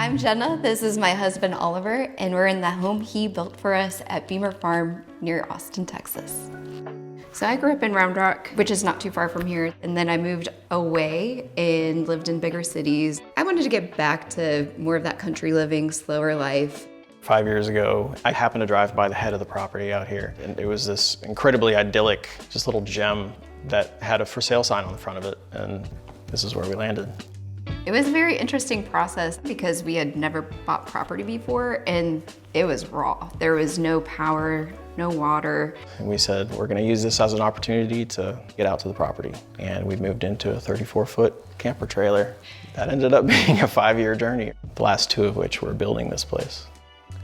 I'm Jenna, this is my husband Oliver, and we're in the home he built for us at Beamer Farm near Austin, Texas. So I grew up in Round Rock, which is not too far from here, and then I moved away and lived in bigger cities. I wanted to get back to more of that country living, slower life. 5 years ago, I happened to drive by the head of the property out here, and it was this incredibly idyllic, just little gem that had a for sale sign on the front of it, and this is where we landed. It was a very interesting process because we had never bought property before, and it was raw. There was no power, no water. And we said, we're gonna use this as an opportunity to get out to the property. And we moved into a 34-foot camper trailer. That ended up being a 5-year journey, the last 2 of which were building this place.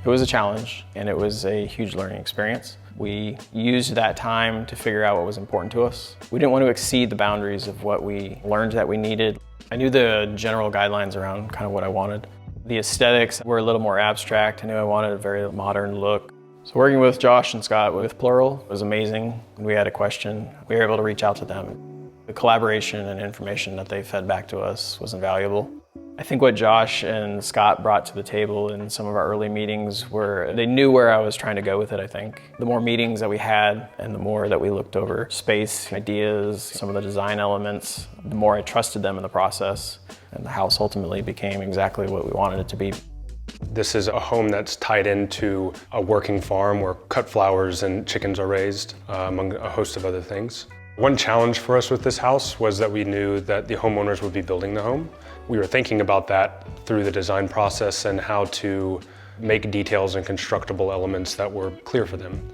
It was a challenge, and it was a huge learning experience. We used that time to figure out what was important to us. We didn't want to exceed the boundaries of what we learned that we needed. I knew the general guidelines around kind of what I wanted. The aesthetics were a little more abstract. I knew I wanted a very modern look. So working with Josh and Scott with Plural was amazing. When we had a question, we were able to reach out to them. The collaboration and information that they fed back to us was invaluable. I think what Josh and Scott brought to the table in some of our early meetings were, they knew where I was trying to go with it, I think. The more meetings that we had and the more that we looked over space, ideas, some of the design elements, the more I trusted them in the process. And the house ultimately became exactly what we wanted it to be. This is a home that's tied into a working farm where cut flowers and chickens are raised, among a host of other things. One challenge for us with this house was that we knew that the homeowners would be building the home. We were thinking about that through the design process and how to make details and constructible elements that were clear for them.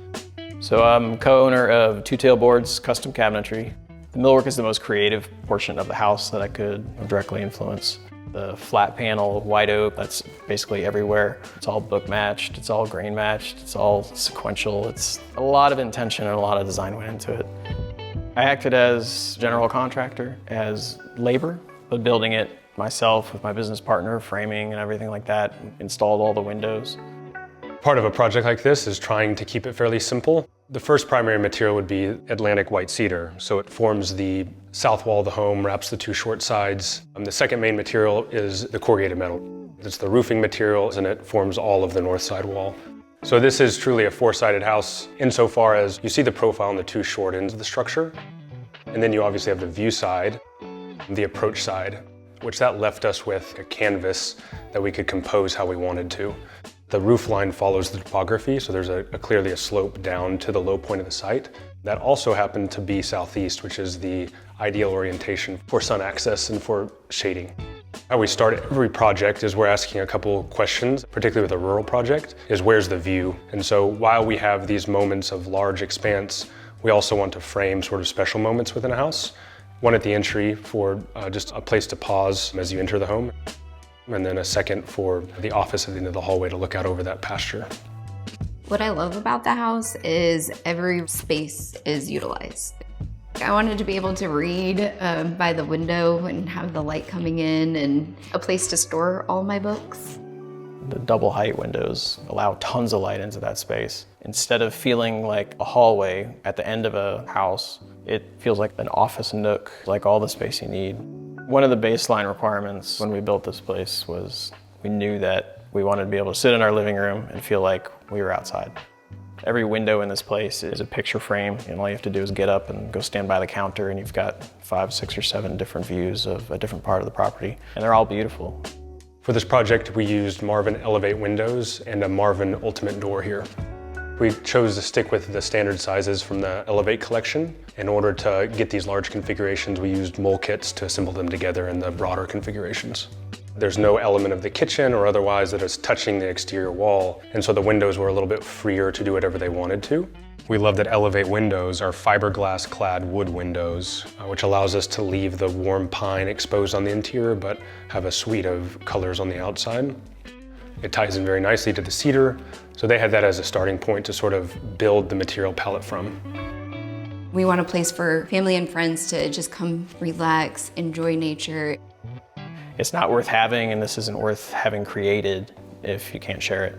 So I'm co-owner of Two Tail Boards Custom Cabinetry. The millwork is the most creative portion of the house that I could directly influence. The flat panel, white oak, that's basically everywhere. It's all book matched, it's all grain matched, it's all sequential. It's a lot of intention and a lot of design went into it. I acted as general contractor, as labor, but building it myself with my business partner, framing and everything like that, installed all the windows. Part of a project like this is trying to keep it fairly simple. The first primary material would be Atlantic white cedar. So it forms the south wall of the home, wraps the 2 short sides. The second main material is the corrugated metal. It's the roofing material, and it forms all of the north side wall. So this is truly a 4-sided house insofar as you see the profile on the 2 short ends of the structure. And then you obviously have the view side, the approach side, which that left us with a canvas that we could compose how we wanted to. The roof line follows the topography, so there's clearly a slope down to the low point of the site. That also happened to be southeast, which is the ideal orientation for sun access and for shading. How we start every project is we're asking a couple questions, particularly with a rural project, is where's the view? And so while we have these moments of large expanse, we also want to frame sort of special moments within a house. One at the entry for just a place to pause as you enter the home. And then a second for the office at the end of the hallway to look out over that pasture. What I love about the house is every space is utilized. I wanted to be able to read by the window and have the light coming in and a place to store all my books. The double height windows allow tons of light into that space. Instead of feeling like a hallway at the end of a house, it feels like an office nook, like all the space you need. One of the baseline requirements when we built this place was we knew that we wanted to be able to sit in our living room and feel like we were outside. Every window in this place is a picture frame, and all you have to do is get up and go stand by the counter, and you've got 5, 6, or 7 different views of a different part of the property, and they're all beautiful. For this project, we used Marvin Elevate windows and a Marvin Ultimate door here. We chose to stick with the standard sizes from the Elevate collection. In order to get these large configurations, we used mold kits to assemble them together in the broader configurations. There's no element of the kitchen or otherwise that is touching the exterior wall, and so the windows were a little bit freer to do whatever they wanted to. We love that Elevate windows are fiberglass clad wood windows, which allows us to leave the warm pine exposed on the interior, but have a suite of colors on the outside. It ties in very nicely to the cedar, so they had that as a starting point to sort of build the material palette from. We want a place for family and friends to just come relax, enjoy nature. It's not worth having, and this isn't worth having created if you can't share it.